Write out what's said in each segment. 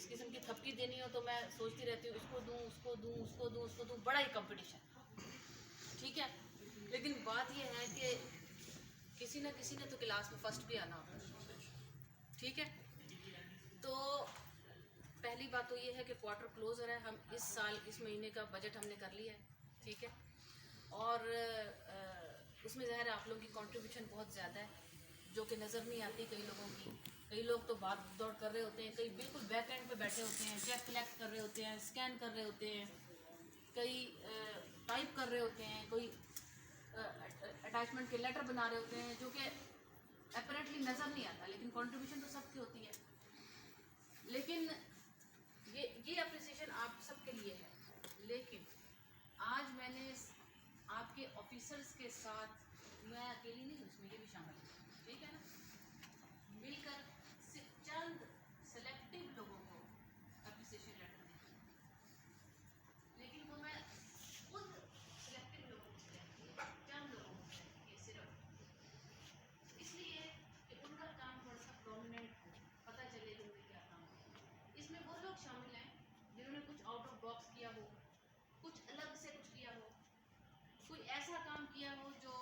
इस किस्म की थपकी देनी हो तो मैं सोचती रहती हूँ इसको दूँ उसको दूँ उसको दूँ उसको दूँ, बड़ा ही कंपटीशन। ठीक है, लेकिन बात यह है कि किसी न किसी ने तो क्लास में फर्स्ट भी आना होता है। ठीक है, तो पहली बात तो ये है कि क्वार्टर क्लोजर है, हम इस साल इस महीने का बजट हमने कर लिया है। ठीक है, और उसमें ज़ाहिर है आप लोगों की कंट्रीब्यूशन बहुत ज़्यादा है जो कि नज़र नहीं आती कई लोगों की। कई लोग तो भाग दौड़ कर रहे होते हैं, कई बिल्कुल बैक एंड पे बैठे होते हैं, चेक कलेक्ट कर रहे होते हैं, स्कैन कर रहे होते हैं, कई टाइप कर रहे होते हैं, कोई अटैचमेंट के लेटर बना रहे होते हैं, जो कि अपरेंटली नज़र नहीं आता, लेकिन कंट्रीब्यूशन तो सबकी होती है। लेकिन ये अप्रिसिएशन आप सबके लिए है। लेकिन आज मैंने आपके ऑफिसर्स के साथ, मैं अकेली नहीं हूँ इसमें, ये भी शामिल है, ठीक है ना, मिलकर चंद सेलेक्टिव लोगों को अप्रिसिएशन लेटर दें, लेकिन वो मैं खुद सेलेक्टिव लोगों को चंद लोगों को सिर्फ इसलिए कि उनका काम थोड़ा सा प्रोमिनेंट हो, पता चले कि उन्हें क्या काम है। इसमें वो लोग शामिल हैं जिन्होंने कुछ आउट ऑफ बॉक्स किया हो, कुछ अलग से कुछ किया हो, कोई ऐसा काम किया हो जो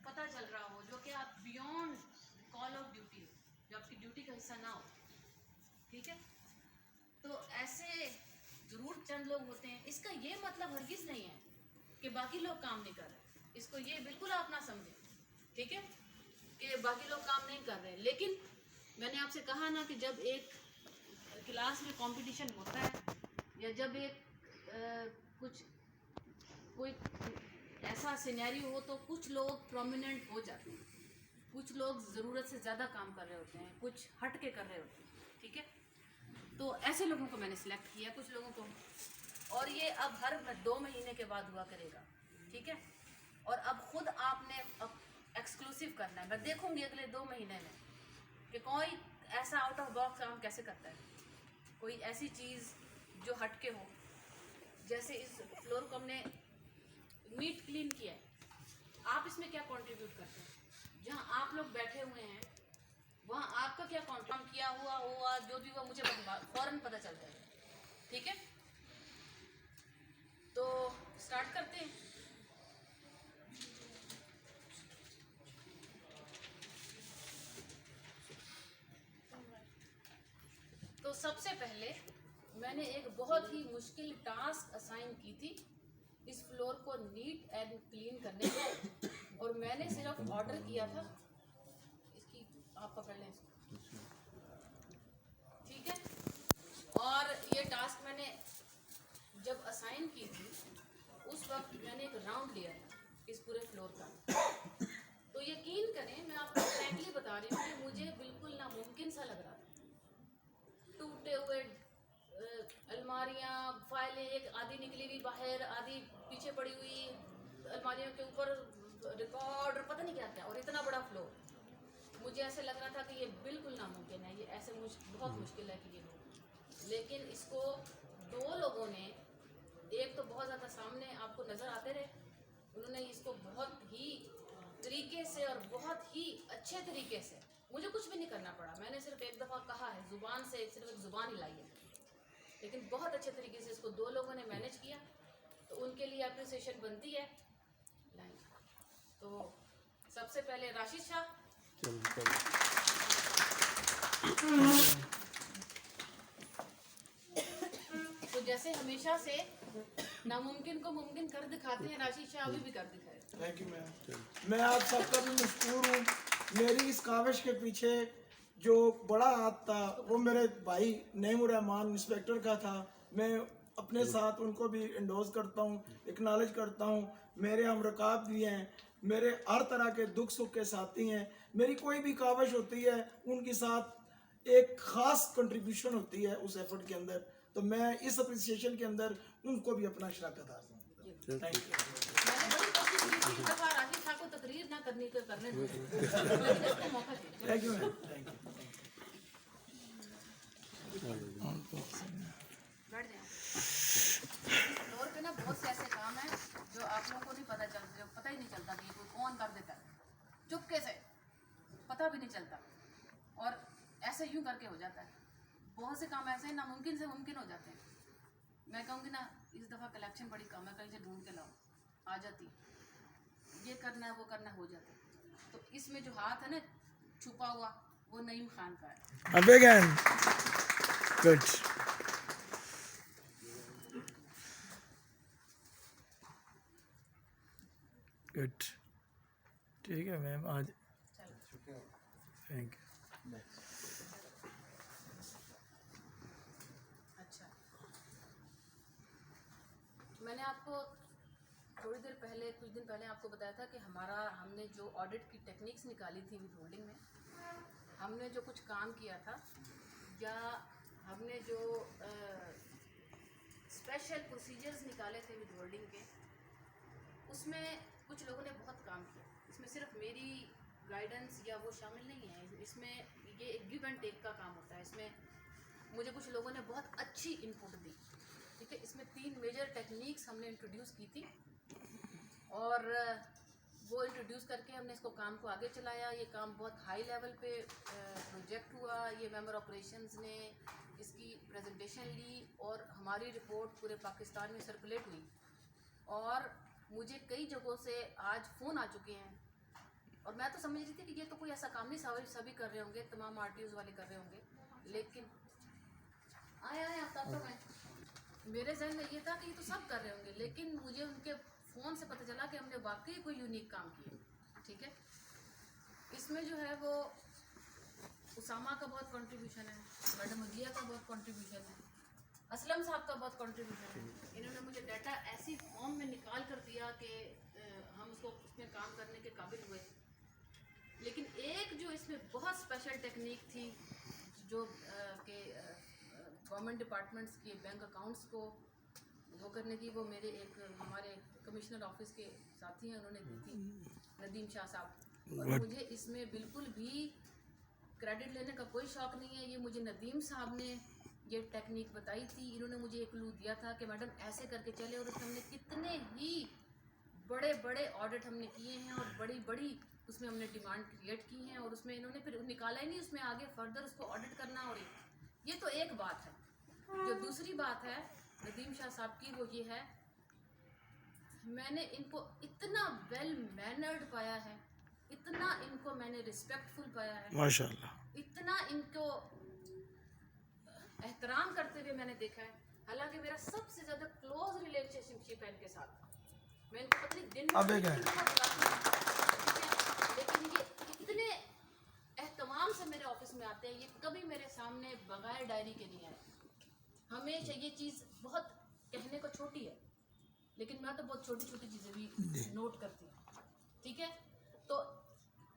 पता चल रहा हो, जो कि आप बियॉन्ड कॉल ऑफ ड्यूटी हो, जो आपकी ड्यूटी का हिस्सा ना हो। ठीक है, तो ऐसे जरूर चंद लोग होते हैं। इसका ये मतलब हरगिज नहीं है कि बाकी लोग काम नहीं कर रहे, इसको ये बिल्कुल आप ना समझें, ठीक है, कि बाकी लोग काम नहीं कर रहे। लेकिन मैंने आपसे कहा ना कि जब एक क्लास में कंपटीशन होता है या जब एक कुछ कोई ऐसा सिनेरियो हो तो कुछ लोग प्रोमिनेंट हो जाते हैं, कुछ लोग ज़रूरत से ज़्यादा काम कर रहे होते हैं, कुछ हट के कर रहे होते हैं। ठीक है, तो ऐसे लोगों को मैंने सिलेक्ट किया, कुछ लोगों को, और ये अब हर 2 महीने के बाद हुआ करेगा। ठीक है, और अब खुद आपने अब एक्सक्लूसिव करना है। मैं देखूंगी अगले 2 महीने में कि कोई ऐसा आउट ऑफ बॉक्स काम कैसे करता है, कोई ऐसी चीज़ जो हट के हो। जैसे इस फ्लोर को हमने नीट क्लीन किया है, आप इसमें क्या कंट्रीब्यूट करते हैं? जहाँ आप लोग बैठे हुए हैं वहाँ आपका क्या कंट्रीब्यूट किया हुआ जो भी हुआ मुझे फौरन पता चल जाएगा। ठीक है, तो स्टार्ट करते हैं। तो सबसे पहले मैंने एक बहुत ही मुश्किल टास्क असाइन की थी इस फ्लोर को नीट एंड क्लीन करने का, और मैंने सिर्फ ऑर्डर किया था इसकी, आप पकड़ लें इसको। ठीक है, और ये टास्क मैंने जब असाइन की थी उस वक्त मैंने एक राउंड लिया था इस पूरे फ्लोर का। तो यकीन करें, मैं आपको फ्रैंकली बता रही हूँ कि मुझे बिल्कुल नामुमकिन सा लग रहा था। टूटे हुए अलमारियाँ, फाइलें, एक आधी निकली हुई बाहर, आधी पीछे पड़ी हुई, अलमारियों के ऊपर रिकॉर्ड और पता नहीं क्या क्या, और इतना बड़ा फ्लोर। मुझे ऐसे लग रहा था कि ये बिल्कुल नामुमकिन है, ये ऐसे बहुत मुश्किल है कि ये हो। लेकिन इसको 2 लोगों ने, एक तो बहुत ज़्यादा सामने आपको नज़र आते रहे, उन्होंने इसको बहुत ही तरीके से और बहुत ही अच्छे तरीके से, मुझे कुछ भी नहीं करना पड़ा, मैंने सिर्फ एक दफ़ा कहा है ज़ुबान से, सिर्फ एक ज़ुबान हिलाई है, लेकिन बहुत अच्छे तरीके से इसको 2 लोगों ने मैनेज किया, तो उनके लिए अप्रिसिएशन बनती है। तो सबसे पहले राशिद शाह। तो जैसे हमेशा से नामुमकिन को मुमकिन कर दिखाते हैं, राशिद शाह अभी भी कर दिखाए। थैंक यू मैम, मैं आप सबका भी मशकूर हूँ। मेरी इस काविश के पीछे जो बड़ा हाथ था वो मेरे भाई नईमुर रहमान इंस्पेक्टर का था। मैं अपने साथ उनको भी इंडोज करता हूँ, एक्नॉलेज करता हूँ। मेरे हम रकाब भी हैं, मेरे हर तरह के दुख सुख के साथी हैं। मेरी कोई भी काविश होती है उनके साथ एक ख़ास कंट्रीब्यूशन होती है उस एफर्ट के अंदर, तो मैं इस अप्रिसिएशन के अंदर उनको भी अपना शराकत हासिल हूँ। Thank you. मैंने बड़ी कोशिश की थी इस दफा राशिद शाह को तकरीर ना करने को करने दो, लेकिन इसको मौका दीजिए। Thank you ma'am, thank you. बैठ जाए। फ्लोर पे ना बहुत से ऐसे काम हैं जो आप लोगों को नहीं पता चलते, पता ही नहीं चलता कि कोई कौन कर देता है, चुपके से, पता भी नहीं चलता, और ऐसे यूं करके हो जाता है। बहुत से काम ऐसे नामुमकिन से मुमकिन हो जाते हैं। मैं कहूँगी ना इस दफ़ा कलेक्शन बड़ी कम है, कहीं से ढूंढ के लाओ, आ जाती। ये करना है वो करना हो जाता। तो इसमें जो हाथ है ना छुपा हुआ वो नईम खान का है। अब अगेन गुड गुड। ठीक है मैम, आज थैंक यू। अच्छा, मैंने आपको थोड़ी देर पहले, कुछ दिन पहले आपको बताया था कि हमने जो ऑडिट की टेक्निक्स निकाली थी विद होल्डिंग में, हमने जो कुछ काम किया था या हमने जो स्पेशल प्रोसीजर्स निकाले थे विद होल्डिंग के, उसमें कुछ लोगों ने बहुत काम किया। इसमें सिर्फ मेरी गाइडेंस या वो शामिल नहीं है, इसमें ये एक गिव एंड टेक का काम होता है। इसमें मुझे कुछ लोगों ने बहुत अच्छी इनपुट दी, ठीक है। इसमें 3 मेजर टेक्निक्स हमने इंट्रोड्यूस की थी और वो इंट्रोड्यूस करके हमने इसको काम को आगे चलाया। ये काम बहुत हाई लेवल पे प्रोजेक्ट हुआ। ये मेंबर ऑपरेशंस ने इसकी प्रेजेंटेशन ली और हमारी रिपोर्ट पूरे पाकिस्तान में सर्कुलेट हुई। और मुझे कई जगहों से आज फ़ोन आ चुके हैं और मैं तो समझ रही थी कि ये तो कोई ऐसा काम नहीं, सभी कर रहे होंगे, तमाम आरटीओज़ वाले कर रहे होंगे, लेकिन आए आता तो मैं मेरे जहन में ये था कि ये तो सब कर रहे होंगे, लेकिन मुझे उनके फ़ोन से पता चला कि हमने वाकई कोई यूनिक काम किया, ठीक है। इसमें जो है वो उसामा का बहुत कंट्रीब्यूशन है, मैडम अजिया का बहुत कंट्रीब्यूशन है, असलम साहब का बहुत कंट्रीब्यूशन है। इन्होंने मुझे डाटा ऐसी फॉर्म में निकाल कर दिया कि हम उसको उसमें काम करने के काबिल हुए। लेकिन एक जो इसमें बहुत स्पेशल टेक्निक थी जो कि गवर्नमेंट डिपार्टमेंट्स के बैंक अकाउंट्स को वो करने की, वो मेरे एक हमारे कमिश्नर ऑफिस के साथी हैं, उन्होंने दी थी, नदीम शाह साहब। और मुझे इसमें बिल्कुल भी क्रेडिट लेने का कोई शौक नहीं है, ये मुझे नदीम साहब ने ये टेक्निक बताई थी। इन्होंने मुझे एक क्लू दिया था कि मैडम ऐसे करके चले, और उसमें हमने कितने ही बड़े बड़े ऑडिट हमने किए हैं और बड़ी बड़ी उसमें हमने डिमांड क्रिएट की हैं, और उसमें इन्होंने फिर निकाला ही नहीं उसमें आगे फर्दर उसको ऑडिट करना। और ये तो एक बात है। जो दूसरी बात है नदीम शाह साहब की, वो ये है, मैंने इनको इतना वेल मैनर्ड पाया है, इतना इनको मैंने रिस्पेक्टफुल पाया है, माशाल्लाह, इतना इनको एहतराम करते हुए मैंने देखा है। हालांकि मेरा सबसे ज्यादा क्लोज रिलेशनशिप है इनके साथ। मैं इनको पता नहीं दिन लेकिन ये इतने एहतमाम से मेरे ऑफिस में आते हैं, ये कभी मेरे सामने बगैर डायरी के नहीं आए। हमेशा ये चीज़ बहुत कहने को छोटी है, लेकिन मैं तो बहुत छोटी छोटी चीज़ें भी नोट करती हूँ, ठीक है। तो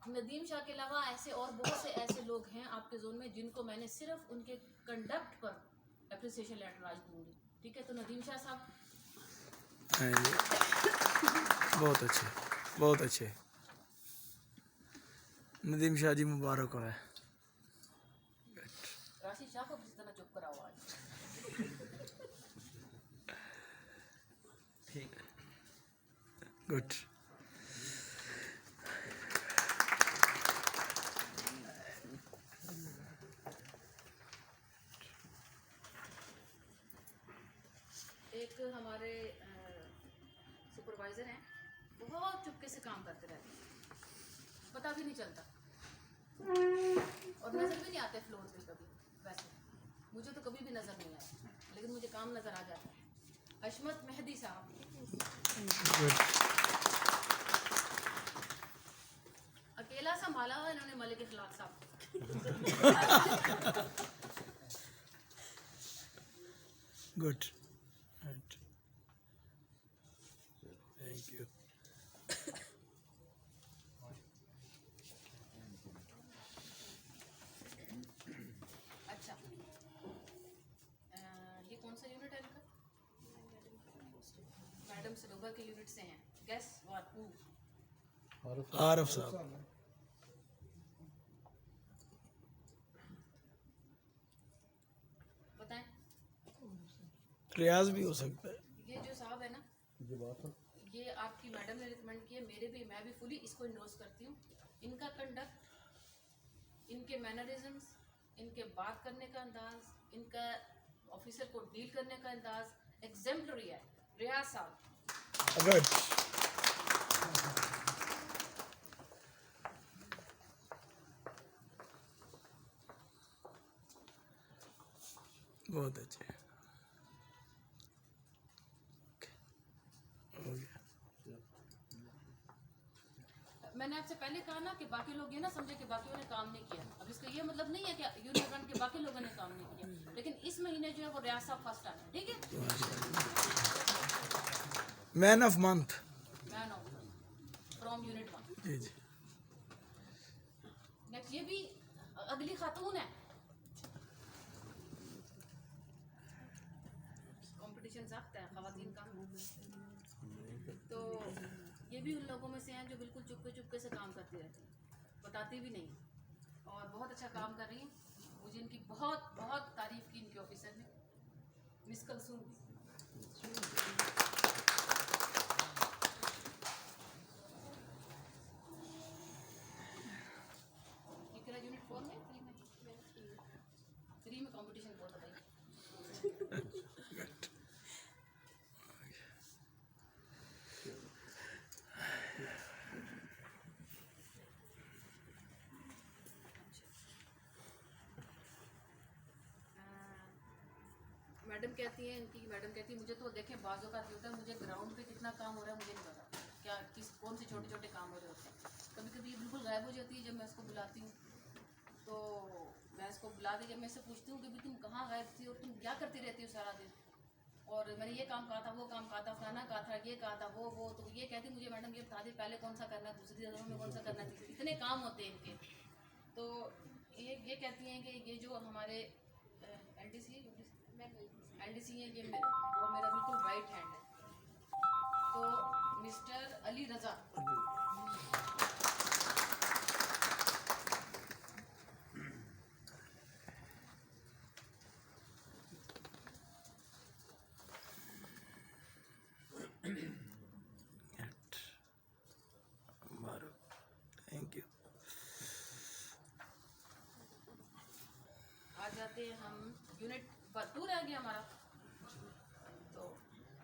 नदीम शाह के अलावा ऐसे और बहुत से ऐसे लोग हैं आपके जोन में जिनको मैंने सिर्फ उनके कंडक्ट पर एप्रिसिएशन लेटर आज दूंगी, ठीक है। तो नदीम शाह साहब बहुत अच्छे, बहुत अच्छे। नदीम शाह जी मुबारक हो। राशिद शाह को किसी तरह चुप कराओ आज। ठीक, गुड। एक हमारे सुपरवाइजर हैं, बहुत चुपके से काम करते रहते हैं, पता भी नहीं चलता और नज़र भी नहीं आते फ्लोर पे कभी। वैसे मुझे तो कभी भी नज़र नहीं आया, लेकिन मुझे काम नज़र आ जाता है। हशमत मेहदी साहब, अकेला संभाला हुआ इन्होंने मलिक इखलाक साहब। Good, thank you. अच्छा, ये कौन सा यूनिट है इनका? मैडम सलोबा के यूनिट से हैं। गेस व्हाट, हू? आरफ साहब। बताएं। रियाज भी हो सकता है। ये जो साहब है ना, ये आपकी मैडम ने रिकमेंड किया, मैं भी फुली इसको इंडोर्स करती हूँ। इनका कंडक्ट, इनके मैनरिज्म्स, इनके बात करने का अंदाज, इनका ऑफिसर को डील करने का अंदाज एग्जेम्पलरी है। रियाज साहब, गुड, बहुत अच्छे, हो गया। मैंने आपसे पहले कहा ना कि बाकी लोग ये ना समझे कि बाकियों ने काम नहीं किया। अब इसका ये मतलब नहीं है कि यूनियन फ्रंट के बाकी लोगों ने काम नहीं किया, लेकिन इस महीने जो है वो रियाज साहब फर्स्ट आए, ठीक है। Man of month, man of from unit 1। जी जी। नेक्स्ट ये भी अगली खातून है। कंपटीशन सख्त है खवातीन का, तो ये भी उन लोगों में से हैं जो बिल्कुल चुपके से काम करती रहती हैं, बताती भी नहीं, और बहुत अच्छा काम कर रही हैं। मुझे इनकी बहुत बहुत तारीफ की इनके ऑफिसर ने, मिस कलसूम। यूनिट 4 में 3 में कंपटीशन बहुत है। मैडम कहती हैं, इनकी मैडम कहती है मुझे तो देखें बाजू का होता है, मुझे ग्राउंड पे कितना काम हो रहा है मुझे नहीं पता, क्या कौन से छोटे छोटे काम हो रहे होते हैं। कभी कभी ये बिल्कुल गायब हो जाती है जब मैं इसको बुलाती हूँ, तो मैं इसको बुला के जब मैं इससे पूछती हूँ कि तुम कहाँ गायब थी और तुम क्या करती रहती हो सारा दिन, और मैंने ये काम कहा था, वो काम कहा था, फलाना कहा था, ये कहा था, वो तो ये कहती मुझे मैडम ये बता दी पहले कौन सा करना है, दूसरी जगह में कौन सा करना है, इतने काम होते हैं इनके। तो ये कहती हैं कि ये जो हमारे एलडीसी है, ये वो मेरा बिल्कुल राइट हैंड है। तो mister Ali Raza, thank you. आ जाते हैं हम यूनिट 2 रह गया हमारा, तो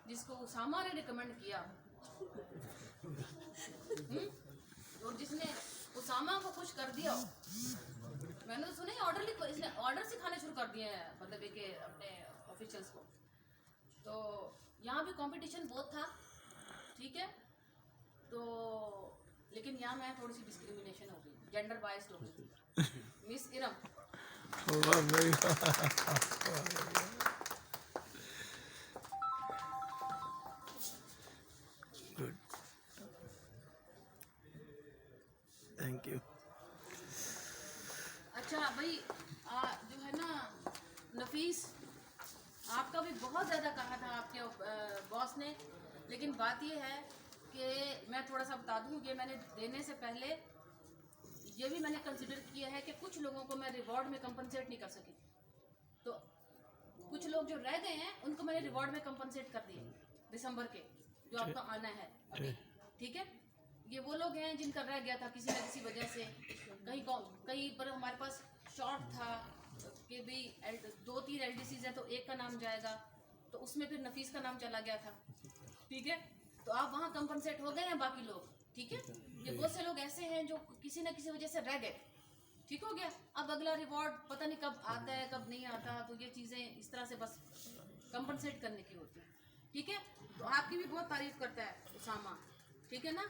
जिसको उसामा ने रिकमेंड किया, और जिसने उसामा को खुश कर दिया, मैंने तो सुना इसने ऑर्डर सिखाने शुरू कर दिए हैं, मतलब कि अपने ऑफिशियल्स को। तो यहाँ भी कंपटीशन बहुत था, ठीक है, तो लेकिन यहाँ मैं थोड़ी सी डिस्क्रिमिनेशन हो गई, जेंडर बाइस्ड हो गई। Miss Iram, good, thank you. अच्छा भाई, जो है ना नफीस, आपका भी बहुत ज़्यादा कहा था आपके बॉस ने, लेकिन बात ये है कि मैं थोड़ा सा बता दूं कि मैंने देने से पहले ये भी मैंने कंसिडर किया है कि कुछ लोगों को मैं रिवॉर्ड में कंपनसेट नहीं कर सकी, तो कुछ लोग जो रह गए हैं उनको मैंने रिवॉर्ड में कंपनसेट कर दिए दिसंबर के, जो आपका आना है अभी, ठीक है। ये वो लोग हैं जिनका रह गया था किसी न किसी वजह से, कहीं पर हमारे पास शॉर्ट था कि भाई 2-3 एलडीसीज है तो एक का नाम जाएगा, तो उसमें फिर नफीस का नाम चला गया था, ठीक है। तो आप वहाँ कंपनसेट हो गए हैं बाकी लोग, ठीक है। ये बहुत से लोग ऐसे हैं जो किसी न किसी वजह से रह गए, ठीक हो गया। अब अगला रिवॉर्ड पता नहीं कब आता है कब नहीं आता, तो ये चीज़ें इस तरह से बस कंपनसेट करने की होती है, ठीक है। तो आपकी भी बहुत तारीफ करता है उसामा, ठीक है ना,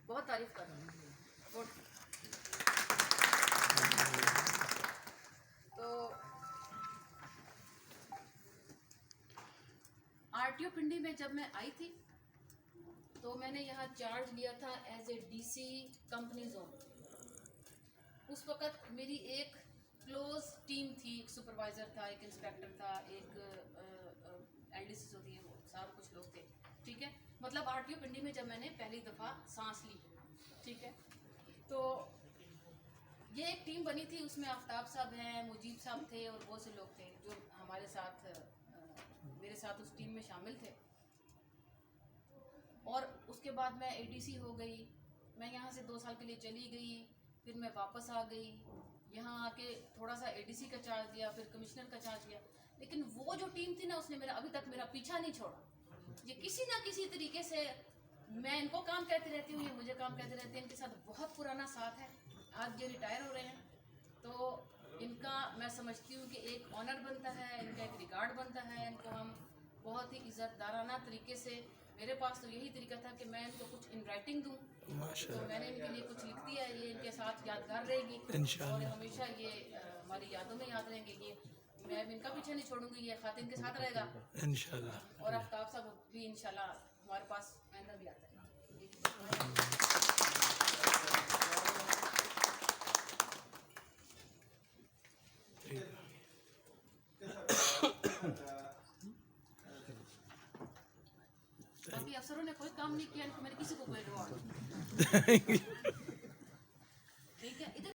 बहुत तारीफ करता है। तो आरटीओ पिंडी में जब मैं आई थी तो मैंने यहाँ चार्ज लिया था as a DC company zone. उस वक़्त मेरी एक क्लोज टीम थी, एक सुपरवाइज़र था, एक इंस्पेक्टर था, एक एलडीसी होती है, वो सारे कुछ लोग थे, ठीक है। मतलब आरटीओ पिंडी में जब मैंने पहली दफ़ा सांस ली, ठीक है, तो ये एक टीम बनी थी, उसमें आफ्ताब साहब हैं, मुजीब साहब थे और बहुत से लोग थे जो हमारे साथ मेरे साथ उस टीम में शामिल थे। और उसके बाद मैं एडीसी हो गई, मैं यहाँ से 2 साल के लिए चली गई, फिर मैं वापस आ गई, यहाँ आके थोड़ा सा एडीसी का चार्ज दिया, फिर कमिश्नर का चार्ज दिया, लेकिन वो जो टीम थी ना उसने मेरा अभी तक मेरा पीछा नहीं छोड़ा। ये किसी ना किसी तरीके से, मैं इनको काम कहती रहती हूँ, ये मुझे काम कहते रहते हैं, इनके साथ बहुत पुराना साथ है। आज ये रिटायर हो रहे हैं तो इनका मैं समझती हूँ कि एक ऑनर बनता है, इनका एक रिगार्ड बनता है, इनको हम बहुत ही इज्जतदाराना तरीके से, मेरे पास तो यही तरीका था कि मैं इनको कुछ इन राइटिंग दूँ, तो मैंने इनके लिए कुछ लिख दिया। ये इनके साथ यादगार रहेगी और हमेशा ये हमारी यादों में याद रहेंगे। ये मैं भी इनका पीछे नहीं छोड़ूंगी, ये खातिन के साथ रहेगा इंशाल्लाह। और आफ्ताब साहब भी इंशाल्लाह हमारे पास आइंदा भी आता है। बाकी अफसरों ने कोई काम नहीं किया, इनको मैंने किसी को कोई रिवॉर्ड ठीक है, इधर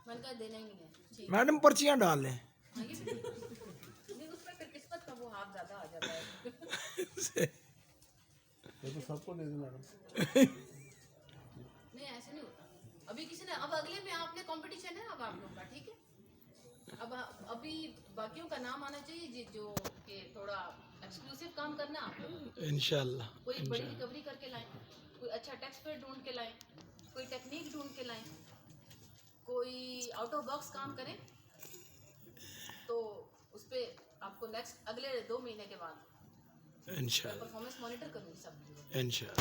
मैंने कहा देना ही नहीं है। ठीक मैडम पर्चियां डाल लें। हाँ, ये भी नहीं, उसमें फिर किस्मत का वो हाथ ज्यादा आ जाता है। ये तो सबको दे दो मैडम। नहीं ऐसे नहीं होता। अभी किसी ने, अब अगले में आपने कंपटीशन है अब आप लोग का, ठीक है। अब अभी बाकियों का नाम आना चाहिए जो कि थोड़ा एक्सक्लूसिव काम करना आप लोग। इंशाल्लाह कोई बड़ी रिकवरी करके लाएं, कोई अच्छा टैक्स पेयर ढूंढ के लाएं, कोई टेक्निक ढूंढ के लाएं, कोई आउट ऑफ बॉक्स काम करें, तो उस पर आपको नेक्स्ट अगले 2 महीने के बाद इंशाल्लाह परफॉर्मेंस मॉनिटर करूँगी सब। इंशाल्लाह।